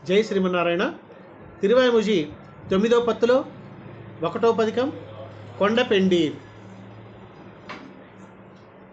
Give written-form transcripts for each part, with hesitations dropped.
జై శ్రీమన్నారాయణ. తిరువాయిముజి 9వ పత్తులో 1వ పదికం కొండపెండీర్.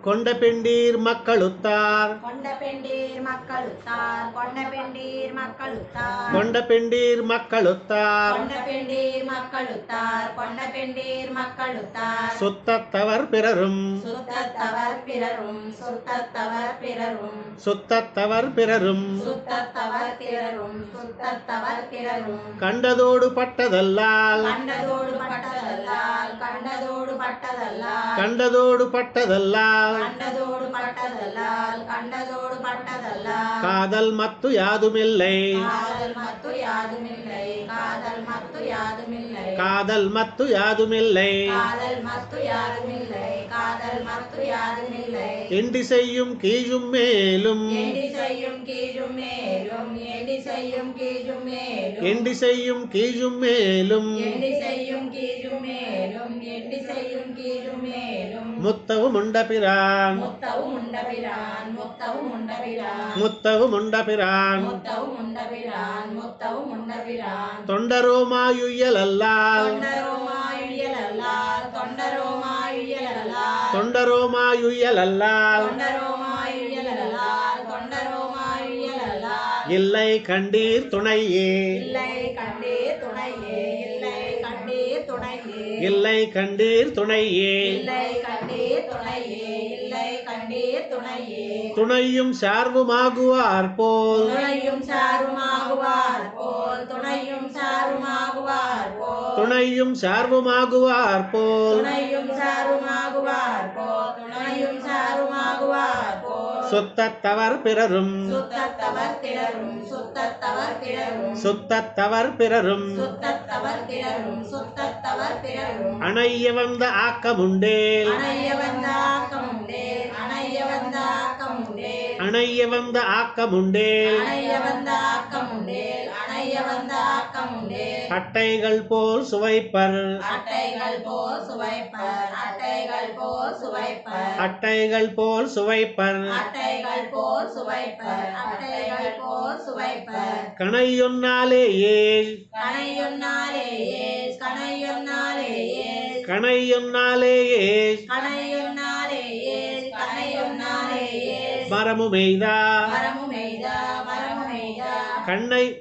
கொண்டபெண்டீர் மக்களுத்தார் கொண்டபெண்டீர் மக்களுத்தார் கொண்டபெண்டீர் மக்களுத்தார் கொண்டபெண்டீர் மக்களுத்தார் கொண்டபெண்டீர் மக்களுத்தார் கொண்டபெண்டீர் மக்களுத்தார் சுத்தத்தவர் பிறரும் சுத்தத்தவர் பிறரும் சுத்தத்தவர் பிறரும் சுத்தத்தவர் பிறரும் சுத்தத்தவர் பிறரும் சுத்தத்தவர் பிறரும் கண்டதோடு பட்டதல்லால் கண்டதோடு பட்டதல்லால் கண்டதோடு பட்டதல்லால் கண்டதோடு பட்டதல்லால் கண்டதோடு பட்டதல்லால் கண்டதோடு பட்டதல்லால் காதல் மத்து யாதுமில்லை காதல் மத்து யாதுமில்லை காதல் மத்து யாதுமில்லை காதல் மத்து யாதுமில்லை காதல் மத்து யாதுமில்லை காதல் மத்து யாதுமில்லை எண்டி செய்யும் கீழும் மேலும் எண்டி செய்யும் கீழும் மேலும் எண்டி செய்யும் கீழும் மேலும் எண்டி செய்யும் கீழும் மேலும் எண்டி செய்யும் கீழும் மேலும் எண்டி செய்யும் கீழும் மேலும் முத்தவும் உண்டபிரான் முத்தவும் உண்டபிரான் முத்தவும் உண்டபிரான் முத்தவும் உண்டபிரான் முத்தவும் உண்டபிரான் முத்தவும் உண்டபிரான் தொண்டரோமாயுயலல்லால் தொண்டரோமாயுயலல்லால் தொண்டரோமாயுயலல்லால் தொண்டரோமாயுயலல்லால் தொண்டரோமாயுயலல்லால் தொண்டரோமாயுயலல்லால் இல்லை கண்டீர் துணையே இல்லை கண்டீர் துணையே இல்லை கண்டீர் துணையே இல்லை கண்டீர் துணையே இல்லை கண்டீர் துணையே இல்லை கண்டீர் துணையே துணையும் சார்புமாகுவார் போல் துணையும் சாருமாகுவார் போல் துணையும் சாருமாகுவார் போல் துணையும் சார்புமாகுவார் போல் துணையும் சாருமாகுவார் போல் துணையும் சாருமாகுவார் போல் சுத்தத்தவர் பிறரும் சுத்தத்தவர் பிறரும் சுத்தத்தவர் பிறரும் சுத்தத்தவர் பிறரும் சுத்தத்தவர் பிறரும் சுத்தத்தவர் பிறரும் அணைய வந்த ஆக்கமுண்டேல் அணைய வந்த ஆக்கமுண்டே அணைய வந்த ஆக்கமுண்டே அணைய வந்த ஆக்கமுண்டேல் அணைய வந்த ஆக்கமுண்டே அணைய வந்த ஆக்கமுண்டே அட்டைகள் போல் சுவைப்பர் அட்டைகள் போல் சுவைப்பர் அட்டைகள் போல் சுவைப்பர் அட்டைகள் போல் சுவைப்பர் அட்டைகள் போல் சுவைப்பர் அட்டைகள் போல் சுவைப்பர் கணையொன்னாலே ஏழ் கணையொன்னாலே ஏஸ் கணையொன்னாலே ஏஸ் கணையொன்னாலே ஏழ் கணையொன்னாலே ஏஸ் கணையொன்னாலே ஏஸ் மரமுமெய்தா மரமுமெய்தா மரமுமெய்தா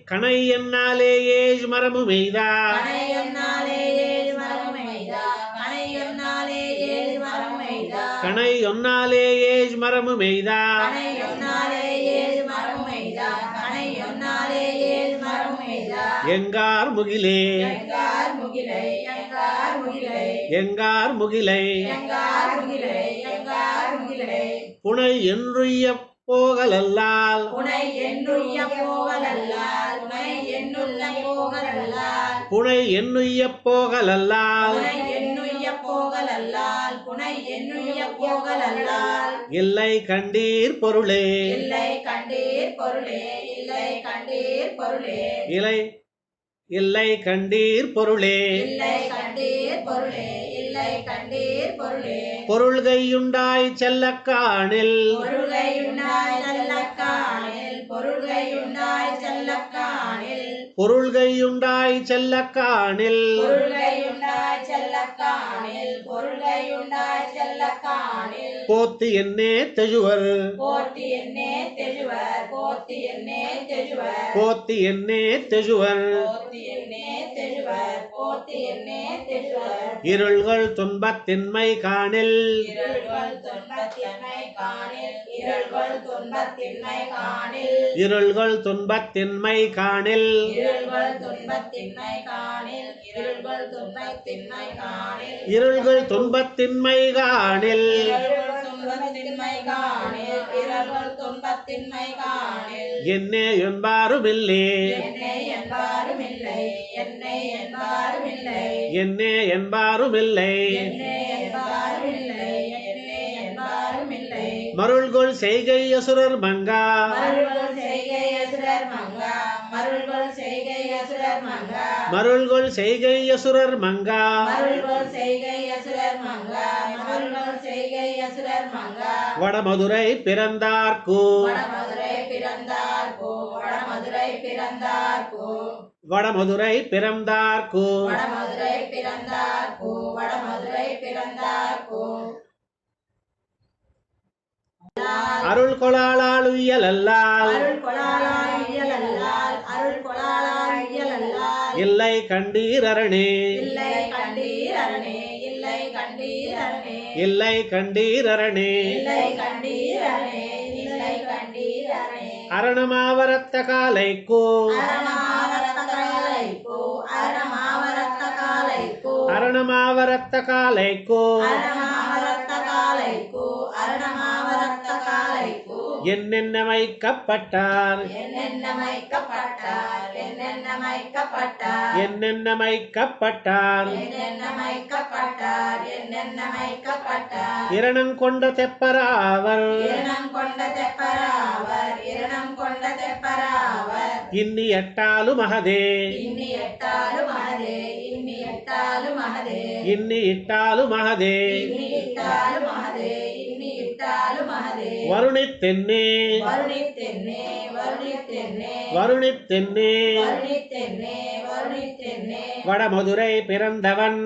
கணையொன்னாலே ஏழ் மரமுமெய்தா கணையொன்னாலே ஏஸ் மரமுமெய்தா கணையொன்னாலே ஏஸ் மரமுமெய்தா கணையொன்னாலே ஏழ் மரமுமெய்தா கணையொன்னாலே ஏஸ் மரமுமெய்தா கணையொன்னாலே ஏஸ் மரமுமெய்தா எங்கார் முகிலே எங்கார் முகிலை எங்கார் முகிலை எங்கார் முகிலை எங்கார் முகிலை எங்கார் முகிலை புனை என்றுய்ய போகலல்லால் புனை என்னுய்ய போகலல்லால் புனை என்னுள்ள போகலல்லால் புனை என்னுய்ய போகலல்லால் புனை என்னுய்ய போகலல்லால் புனை என்னுய்ய போகலல்லால் இல்லை கண்டீர் பொருளே இல்லை கண்டீர் பொருளே இல்லை கண்டீர் பொருளே இல்லை இல்லை கண்டீர் பொருளே இல்லை கண்டீர் பொருளே இல்லை கண்டீர் பொருளே பொருள்கையுண்டாய் செல்லக்காணில் பொருள்கையுண்டாய் செல்லக்காணில் பொருள்கையுண்டாய் செல்லக்காணில் பொருள்கையுண்டாய் செல்லக்காணில் பொருள்கையுண்டாய் செல்லக்காணில் பொருள்கையுண்டாய் செல்லக்காணில் போத்து என்னே தெஜுவர் போத்தி என்னே தெஜுவர் போத்தி என்னே தெஜுவர் போத்து என்னே தெஜுவர் போத்தி என்னே தெஜுவர் போத்தி என்னே தெஜுவர் இருள்கள் துன்பத்தின்மை காணில் இருள்கள் துன்பத்தின்மை காணில் இருள்கள் துன்பத்தின்மை காணில் இருள்கள் துன்பத்தின்மை காணில் இருள்கள் துன்பத்தின்மை காணில் இருள்கள் துன்பத்தின்மை காணில் இருள்கள் துன்பத்தின்மை காணில் இருள்கள் துன்பத்தின்மை காணில் இருள்கள் துன்பத்தின்மை காணில் என்னே என்பாருமில்லே என்னை என்பாருமில்லை என்னை என்பாருமில்லை என்னே என்பாருமில்லை என்னை என்பாருமில்லை என்னை என்பாருமில்லை மருள்கொள் செய்கை அசுரர் மங்கா மருள்கள் செய்கை அசுரர் மங்கா மருள்கொள் செய்கை அசுரர் மங்கா மருள்கொள் செய்கை அசுரர் மங்கா மருள்கொள் செய்கை அசுரர் மங்கா மருள்கொள் செய்கை அசுரர் மங்கா வடமதுரை பிறந்தார்க்கு வடமதுரை பிறந்தார்க்கு வடமதுரை பிறந்தார்க்கு வடமதுரை பிறந்தார்க்கு வடமதுரை பிறந்தார்க்கு வடமதுரை பிறந்தார்க்கு அருள் கொளாளால் உய்யலல்லால் அருள் கொளாளாய் இயலல்லால் அருள் கொளாளாய் இயலல்லால் இல்லை கண்டீரரணே இல்லை கண்டீர் அரணே இல்லை கண்டீர் அரணே இல்லை கண்டீரரணே இல்லை கண்டீர் அரணே இல்லை கண்டீர் அரணே அரணமாவரத்த காலைக்கு அரணமாவரத்த காலைக்கு அரணமாவரத்த காலைக்கு அரணமாவரத்த காலைக்கு அரணமாவரத்த காலைக்கு அரணமாவரத்த காலைக்கு என்னென்ன வைக்கப்பட்டார் என்னென்ன மைக்கப்பட்டார் என்னென்ன மைக்கப்பட்டார் என்னென்ன வைக்கப்பட்டார் என்னென்ன மைக்கப்பட்டார் என்னென்ன மைக்கப்பட்டார் இரணம் கொண்ட தெப்பராவர் இரணம் கொண்ட தெப்பராவர் இரணம் கொண்ட தெப்பராவர் இன்னி எட்டாலு மகதே இன்னி எட்டாலு மகதே இன்னி எட்டாலு மகதே இன்னி இட்டாலு மகதே இன்னி இட்டாலு மகதே இன்னி இட்டாலு மகதே வருணித்தென்னே வருணித்தென்னே வருணித்தென்னே வருணித்தென்னே வருணித்தென்னே வருணித்தென்னே வடமதுரை பிறந்தவன்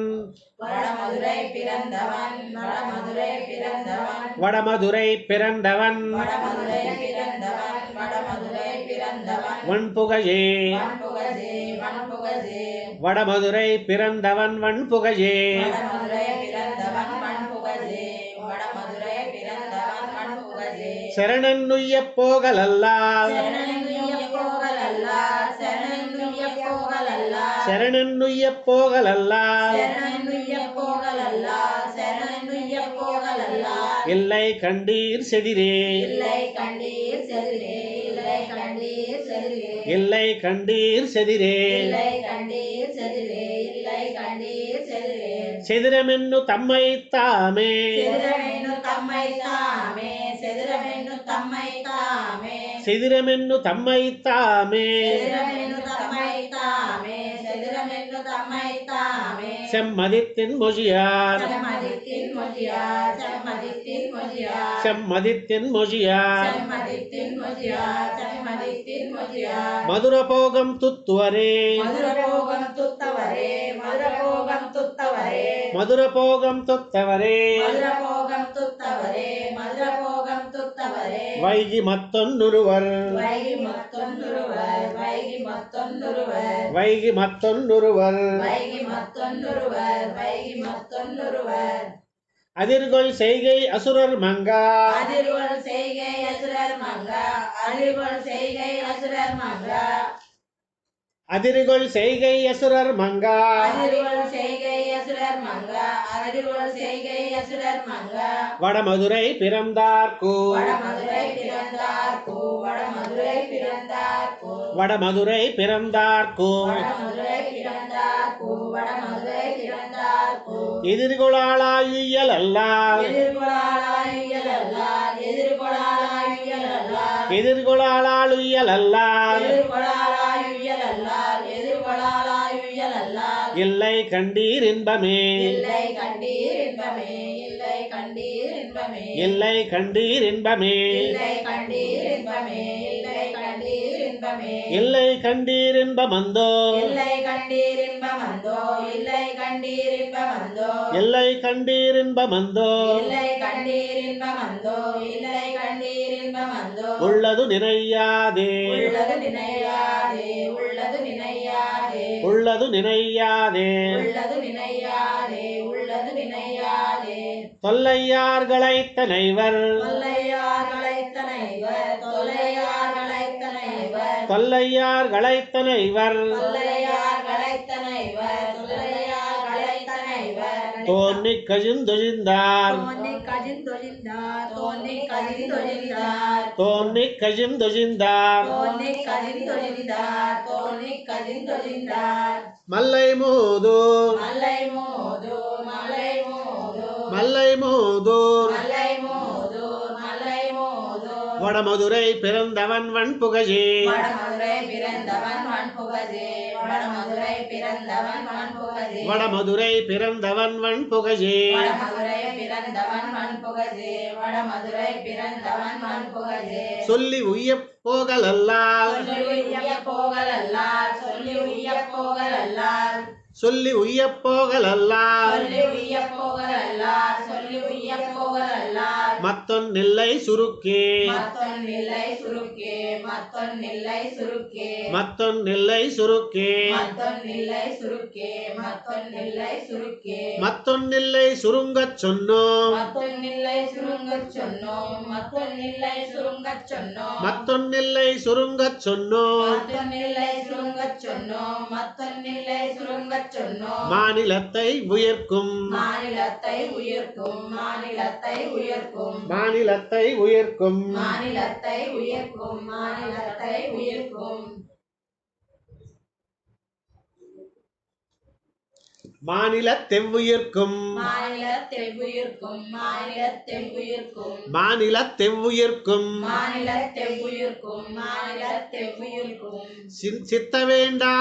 வடமதுரை பிறந்தவன் வடமதுரை பிறந்தவன் வடமதுரை பிறந்தவன் வடமதுரை பிறந்தவன் வடமதுரை பிறந்தவன் வன்புகையே வன்புகஜே வன்புகஜே வடமதுரை பிறந்தவன் வன்புகையே வடமதுரை பிறந்தவன் வன்புகஜே வடமதுரை பிறந்தவன் வன்புகஜே சரணன்னுய்ய போகலல்லால் சரணனுய்ய போகலல்லார் சரணனுய்ய போகலல்லார் சரணன்னுய்ய போகலல்லால் சரணனுய்ய போகலல்லார் சரணனுய்ய போகலல்லார் இல்லை கண்டீர் செதிரே இல்லை கண்டீர் செதிரே இல்லை கண்டீர் செதிரே இல்லை கண்டீர் செதிரே இல்லை கண்டீர் செதிரே இல்லை கண்டீர் செதிரே செதிரமென்னு தம்மை தாமே செதிரமென்னு தம்மை தாமே செதிரமென்னு தம்மை தாமே செதிரமென்னு தம்மை தாமே செதிரமென்னு தம்மை தாமே செதிரமென்னு தம்மை தாமே செம்மதித்தின் மொழியார் செம்மதித்தின் மொழியார் செம்மதித்தின் மொழியார் செம்மதித்தின் மொழியார் செம்மதித்தின் மொழியார் செம்மதித்தின் மொழியார் மதுரபோகம் துத்துவரே மதுரபோகம் துத்தவரே மதுரபோகம் துத்தவரே மதுரபோகம் துத்தவரே மதுரபோகம் துத்தவரே மதுரபோகம் துத்தவரே வைகி மத்தொன்னுருவர் வைகி மத்தொன்னுருவர் வைகி மத்தொன்னுருவர் வைகி மத்தொன்னுருவர் வைகி மத்தொன்னுருவர் வைகி மத்தொன்னுருவர் அதிர்கொள் செய்கை அசுரர் மங்கா அதிர்வல் செய்கை அசுரர் மங்கா அதிர்வல் செய்கை அசுரர் மங்கா அதிர்கொள் செய்கை அசுரர் மங்கா அதிர்வல் செய்கை அசுரர் மங்கா அதிர்வல் செய்கை அசுரர் மங்கா வடமதுரை பிறந்தார்க்கு வடமதுரை பிறந்தார்க்கு வடமதுரை பிறந்தார்க்கு வடமதுரை பிறந்தார்க்கு வடமதுரை பிறந்தார்க்கு வடமதுரை பிறந்தார்க்கு எதிர்கொளாளாயுயல் அல்லால் எதிர்கொளாளாயுயலல்லார் எதிர்கொளாளாயுயலல்லார் எதிர்கொளாளாளுயல் அல்லால் எதிர்கொளாளாயுயலல்லார் எதிர்கொளாளாயுயலல்லார் இல்லை கண்டீர் இன்பமே இல்லை கண்டீர் இன்பமே இல்லை கண்டீர் இன்பமே இல்லை கண்டீர் இன்பமே இல்லை கண்டீர் இன்பமே இல்லை கண்டீர் இன்பமே இல்லை கண்டீர் இன்பமந்தோ இல்லை கண்டீர் இன்பமந்தோ இல்லை கண்டீர் இன்பமந்தோ இல்லை கண்டீர் இன்பமந்தோ இல்லை கண்டீர் இன்பமந்தோ இல்லை கண்டீர் இன்பமந்தோ உள்ளது நினையாதே உள்ளது நினையாதே உள்ளது நினையாதே உள்ளது நினையாதே உள்ளது நினையாதே உள்ளது நினையாதே தொல்லையார்களை தனைவர் தொல்லையார்களை தனைவர் தொல்லையார்களை தனைவர் தொல்லையார்களை தனைவர் தொல்லையார்களை தனைவர் தொல்லையார்களை தனைவர் தோன்னி கஜிந்தொழிந்தார் தோன்னி கஜிந்தொழிந்தார் தோன்னி கஜிந்தொழிந்தார் தோன்னி கஜிந்தொழிந்தார் தோன்னி கஜிந்தொழிந்தார் தோன்னி கஜிந்தொழிந்தார் மல்லை மூதூர் மலை மோது மலை மோது மல்லை மூதூர் மலை மோது மலை மோது வடமதுரை பிறந்தவன் வன்புகழே வடமதுரை பிறந்தவன் வன்புகழே வடமதுரை பிறந்தவன் வன்புகழே வடமதுரை பிறந்தவன் வன்புகழே வடமதுரை பிறந்தவன் வன்புகழே வடமதுரை பிறந்தவன் வன்புகழே சொல்லி உய்யப் போகலல்லால் சொல்லி உய்ய போகலல்லால் சொல்லி உய்ய போகலல்லால் சொல்லி உய்யப் போகலல்லால் சொல்லி உய்ய போகலல்லால் சொல்லி உய்ய போகலல்லால் மத்தொன்னில்லை சுருக்கே மத்தொன்னில்லை சுருக்கே மத்தொன்னில்லை சுருக்கே மத்தொன்னில்லை சுருக்கே மத்தொன்னில்லை சுருக்கே மத்தொன்னில்லை சுருக்கே மத்தொன்னில்லை சுருங்கச் சொன்னோம் மத்தொன்னில்லை சுருங்கச் சொன்னோம் மத்தொன்னில்லை சுருங்கச் சொன்னோம் மத்தொன்னில்லை சுருங்கச் சொன்னோம் மத்தொன்னில்லை சுருங்கச் சொன்னோம் மத்தொன்னில்லை சுருங்கச் சொன்னோம் மாநிலத்தை உயர்க்கும் மாநிலத்தை உயர்க்கும் மாநிலத்தை உயர்க்கும் மாநிலத்தை உயர்க்கும் மாநிலத்தை உயர்க்கும் மாநிலத்தை உயர்க்கும் மாநிலத்தை உயர்க்கும் மாநிலத்தை உயர்க்கும் மாநிலத்தை உயர்க்கும் மாநிலத்தை உயர்க்கும் மாநிலத்தை உயர்க்கும் மாநிலத்தை உயர்க்கும் சித்த வேண்டா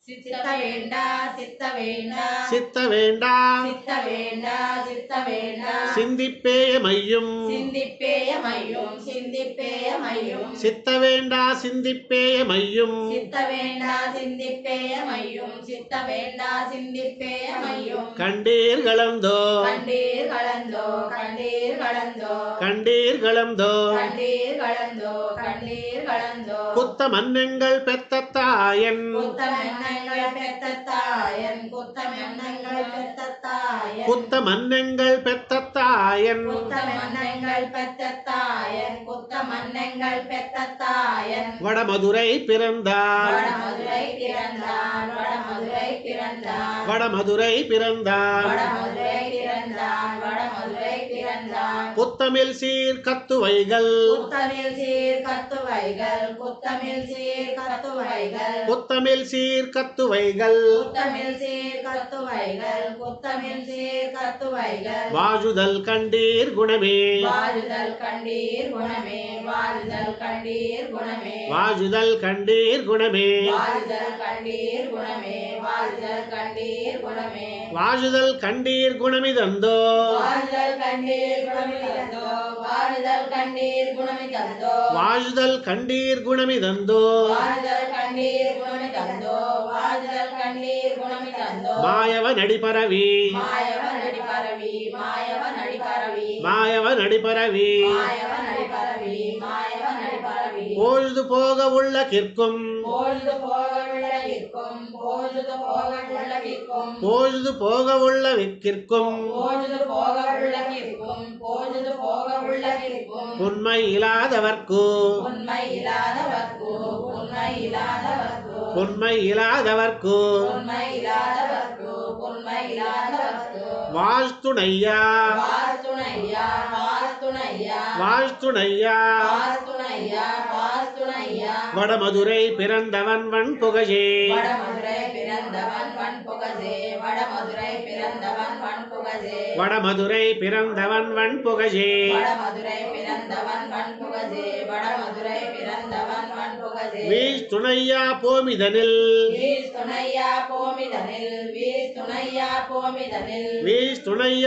சித்த வேண்டா சித்த வேண்டா சித்த வேண்டா சித்த வேண்டா சித்த வேண்டா சிந்திப்பேயமையும் சிந்திப்பேயமையும் சிந்திப்பேயமையும் சித்த வேண்டா சிந்திப்பேயமையும் சித்த வேண்டா சிந்திப்பேயமையும் சித்த வேண்டா சிந்திப்பேயமையும் கண்டீர் கலந்தோ கண்டீர் கலந்தோ கண்டீர் கலந்தோ கண்டீர் கலந்தோ கண்டீர் கலந்தோ கண்டீர் கலந்தோ குத்த மன்னங்கள் பெத்த தாயன் குத்தமெண்ணங்கள் பெத்த தாயன் குத்தமெண்ணங்கள் பெத்த தாயன் குத்த மன்னங்கள் பெத்த தாயன் குத்தமெண்ணங்கள் பெத்த தாயன் குத்தமன்னங்கள் பெத்த தாயன் வடமதுரை பிறந்தார் வடமதுரை பிறந்தான் வடமதுரை பிறந்தான் வடமதுரை பிறந்தார் வடமதுரை பிறந்தான் வடமதுரை பிறந்தான் புத்தமிழ் சீர் கத்துவைகள் குத்தமிழ் சீர் கத்துவைகள் குத்தமிழ் சீர் கத்துவைகள் புத்தமிழ் சீர் கத்துவைகள் குத்தமிழ் சீர் கத்துவைகள் குத்தமிழ் சீர் கத்துவைகள் வாழுதல் கண்டீர் குணமே வாழுதல் கண்டீர் குணமே வாழுதல் கண்டீர் குணமே வாழுதல் கண்டீர் குணமே வாழுதல் கண்டீர் குணமே வாழுதல் கண்டீர் குணமே வாழுதல் கண்டீர் குணமிதந்தோ வாழுதல் கண்டீர் குணமிதந்தோ வாழுதல் கண்டீர் குணமிதந்தோ வாழுதல் கண்டீர் குணமிதந்தோ வாழுதல் கண்டீர் குணமிதந்தோ வாழுதல் கண்டீர் குணமிதந்தோ மாயவ நடிபரவி மாயவ நடிபரவி மாயவ நடிபரவி மாயவ நடிபரவி மாயவ நடிபரவி மாயவ நடிபரவி பொழுது போக உள்ள கிற்கும் பொழுது போக உள்ளகிற்கும் பொழுது போக உள்ளகிற்கும் பொழுது போக உள்ள விற்கிற்கும் பொழுது போக உள்ளகிற்கும் பொழுது போக உள்ளகிற்கும் உண்மை இல்லாதவர்க்கு உண்மை இல்லாதவர்க்கு உண்மை இல்லாதவர்க்கு உண்மை இல்லாதவர்க்கு உண்மை இல்லாதவர்க்கு உண்மை இல்லாதவர்க்கு வாழ்த்துணையா வாழ்த்துணையா வாழ்த்துணையா வாழ்த்துணையா வாழ்த்துணையா வாழ்த்துணையா வடமதுரை பிறந்தவன் வன்புகழே வடமதுரை பிறந்தவன் வன்புகழே வடமதுரை பிறந்தவன் வன்புகழே வடமதுரை பிறந்தவன் வன்புகழே வடமதுரை பிறந்தவன் வன்புகழே வடமதுரை பிறந்தவன் வன்புகழே வீழ் துணையா போமிதனில் வீஸ் துணையா போமிதனில் வீஸ் துணையா போமிதனில் வீழ் துணையா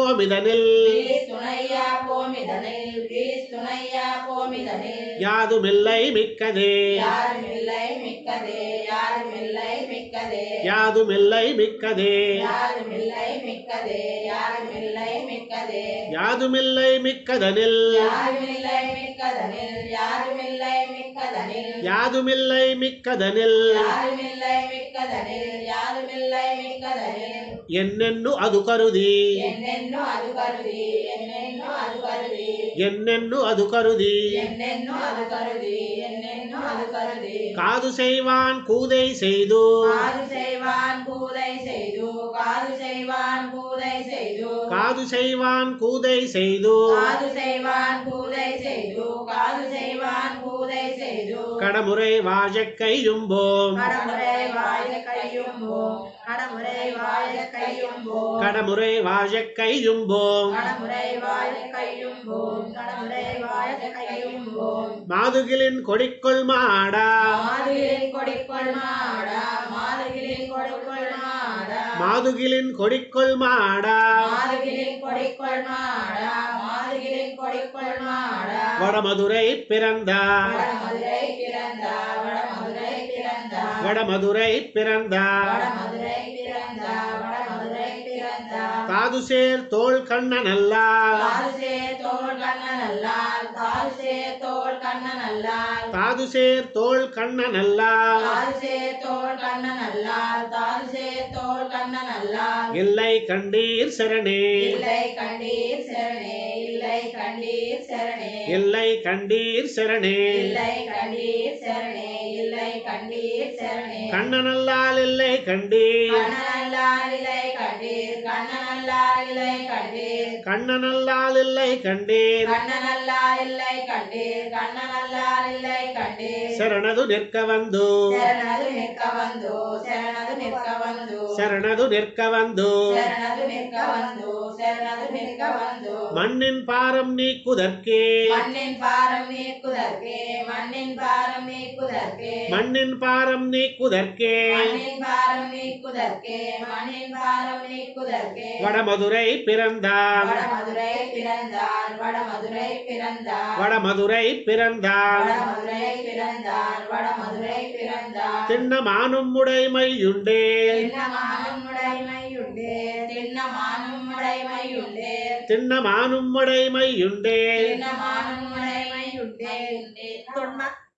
போமிதனில் வீஸ் துணையா போமிதனில் வீஸ் துணையா போமிதனில் யாதுமில்லை மிக்கதே யாருமில்லை மிக்கதே யாருமில்லை மிக்கதே யாதுமில்லை மிக்கதே யாருமில்லை மிக்கதே யாருமில்லை மிக்கதே யாதுமில்லை மிக்கதனில் யாருமில்லை மிக்கதனில் யாருமில்லை மிக்கதனில் யாதுமில்லை மிக்கதனில் யாருமில்லை மிக்கதனில் யாருமில்லை மிக்கதனில் என்னென்னு ಅದು ಕರುದಿ என்னென்னோ அது கருதி என்னென்னோ அது கருதி என்னென்னு ಅದು ಕರುದಿ என்னென்னோ அது கருதி என்னென்னோ அது கருதி காது செய்வான் கூதை செய்து காது செய்வான் கூதை செய்து காது செய்வான் கூதை செய்து காது செய்வான் கூதை செய்து காது செய்வான் கூதை செய்து காது செய்வான் கூதை கூதை செய்து கடமுறை வாழக் கையும்போம் கடமுறை வாழ கையும்போம் கடமுறை வாழ கையும்போம் கடமுறை வாழக் கையும்போம் கடமுறை வாழ கையும்போம் கடமுறை வாழ கையும்போம் மாதுகிலின் கொடிக்குள் மாடா மாதுகிலின் கொடிக்குள் மாடா மாதுகிலின் கொடிக்குள் மாடா மாதுகிலின் கொடிக்குள் மாடா மாதுகிலின் கொடிக்குள் மாடா மாதுகிலின் கொடிக்குள் மாடா வடமதுரை பிறந்தார் வடமதுரை பிறந்தார் வடமதுரை பிறந்தார் வடமதுரை பிறந்தார் வடமதுரை பிறந்தார் வடமதுரை பிறந்தார் தாதுசேர் தோள் கண்ணனல்லால் தாதுசே தோள் கண்ணனல்லால் தாதுசே தோள் கண்ணனல்லால் தாதுசேர் தோள் கண்ணனல்லால் தாதுசே தோள் கண்ணனல்லால் தாதுசே தோள் கண்ணனல்லால் இல்லை கண்டீர் சரணே இல்லை கண்டீர் சரணே இல்லை கண்டீர் சரணே இல்லை கண்டீர் சரணே இல்லை கண்டீர் சரணே இல்லை கண்டீர் சரணே கண்ணனல்லால் இல்லை கண்டீர் கண்ணனல்லால் இல்லை கண்டீர் கண்ணனல்லால் இல்லை கண்டீர் கண்ணனல்லால் இல்லை கண்டீர் கண்ணனல்லால் இல்லை கண்டீர் கண்ணனல்லால் இல்லை கண்டீர் ಶರಣದು ನಿರ್ಕ ಬಂದು ಶರಣದು ನಿರ್ಕ ಬಂದು ಶರಣದು ನಿರ್ಕ ಬಂದು ಶರಣದು ನಿರ್ಕ ಬಂದು ಶರಣದು ನಿರ್ಕ ಬಂದು ಶರಣದು ನಿರ್ಕ ಬಂದು மண்ணின் பாரம் நீக்குதற்கே மண்ணின் பாரம் நீக்குதற்கே மண்ணின் பாரம் நீக்குதற்கே மண்ணின் பாரம் நீக்குதற்கே மண்ணின் பாரம் நீக்குதற்கே மண்ணின் பாரம் நீக்குதற்கே வடமதுரை பிறந்தார் வடமதுரை பிறந்தார் வடமதுரை பிறந்தார் வடமதுரை பிறந்தார் வடமதுரை பிறந்தார் வடமதுரை பிறந்தார் திண்ணமானும் உடைமையுண்டே திண்ணமானும் உடைமையுண்டே திண்ணமானும் உடைமையுண்டே திண்ணமானும் உடைமையுண்டே திண்ணமானும் உடைமையுண்டே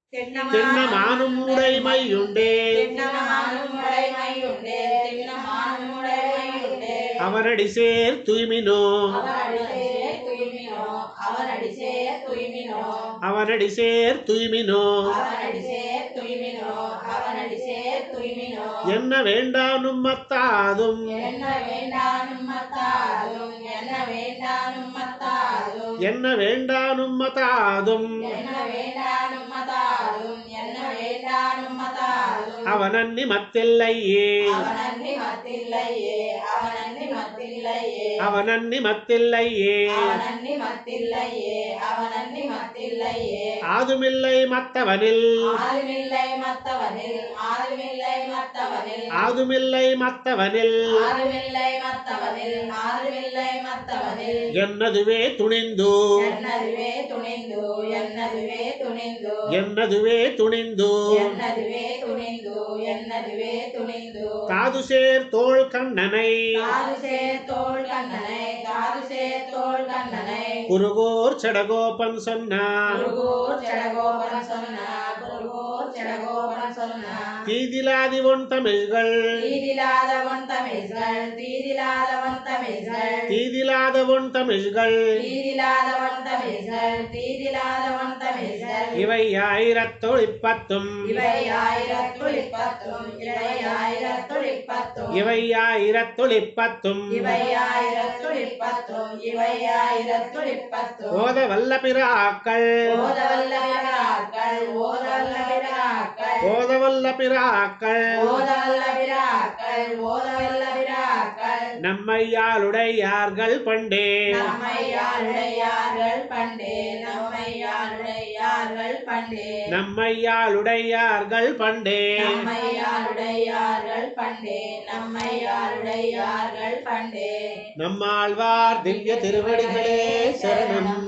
திண்ணமானும் உடைமையுண்டே திண்ணமானும் உடைமையுண்டே திண்ணமானும் உடைமையுண்டே அவனடி சேர் தூய்மினோ அவனடிசே தூய்மினோ அவனடிசே தூய்மினோ அவனடி சேர் தூய்மினோ அவனடிசே தூய்மினோ அவனடிசே தூய்மினோ என்ன வேண்டானும் மத்தாதும் என்ன வேண்டானும் மத்தாதும் என்ன வேண்டானும் மத்தாதும் என்ன வேண்டானும் மதாதும் என்ன வேண்டானும் மத்தாதும் என்ன வேண்டானும் மத்தாதும் அவனன்னி மத்தில்லையே அவனன்றி மத்தில்லையே அவனன்றி மத்தில்லையே அவனன்னி மத்தில்லையே அவனன்றி மத்தில்லையே அவனன்றி மத்தில்லையே ஆதுமில்லை மத்தவனில் ஆதுமில்லை மத்தவனில் ஆதுமில்லை மத்தவனில் ஆதுமில்லை மத்தவனில் ஆதுமில்லை மத்தவனில் ஆதுமில்லை மத்தவனில் என்னதுவே துணிந்து என்னதுவே துணிந்து என்னதுவே துணிந்து என்னதுவே துணிந்து என்னதுவே துணிந்து என்னதுவே துணிந்து தாதுசேர் தோள் கண்ணனை தாதுசே தோள் கண்ணனை தாதுசே தோள் கண்ணனை குருகோர் சடகோபன் சொன்னார் குருகூர் ஜடகோபன் சொன்னா குருகூர் ஜடகோபன் சொன்னா தீதிலாதிவொன் தமிழ்கள் தீதிலாதவன் தமிழ்கள் தீதிலாதவன் தமிழ்கள் தீதிலாதவொன் தமிழ்கள் தீதிலாதவன் தமிழ்கள் தீதிலாதவன் தமிழ்கள் இவை ஆயிரத்தொழிப்பத்தும் இவை ஆயிரத்துளிப்பத்தும் இவை ஆயிரத்துளிப்பத்தும் இவை ஆயிரத்தொழிப்பத்தும் இவை ஆயிரத்துளிப்பத்தும் இவை ஆயிரத்துளிப்பத்தும் ஓத வல்ல பிராக்கள் ஓதவல்ல விராக்கள் ஓதவல்ல விராக்கள் ஓதவல்ல பிராக்கள் ஓதவல்ல விராக்கள் ஓதவல்ல விராக்கள் நம்மையாளுடையார்கள் பண்டே நம்மையாளுடையார்கள் பண்டே நம்மையாளுடையார்கள் பண்டே நம்மையாளுடையார்கள் பண்டே நம்மையாளுடையார்கள் பண்டே நம்மையாளுடையார்கள் பண்டே நம்மாழ்வார் திவ்ய திருவடிகளே சரணம்.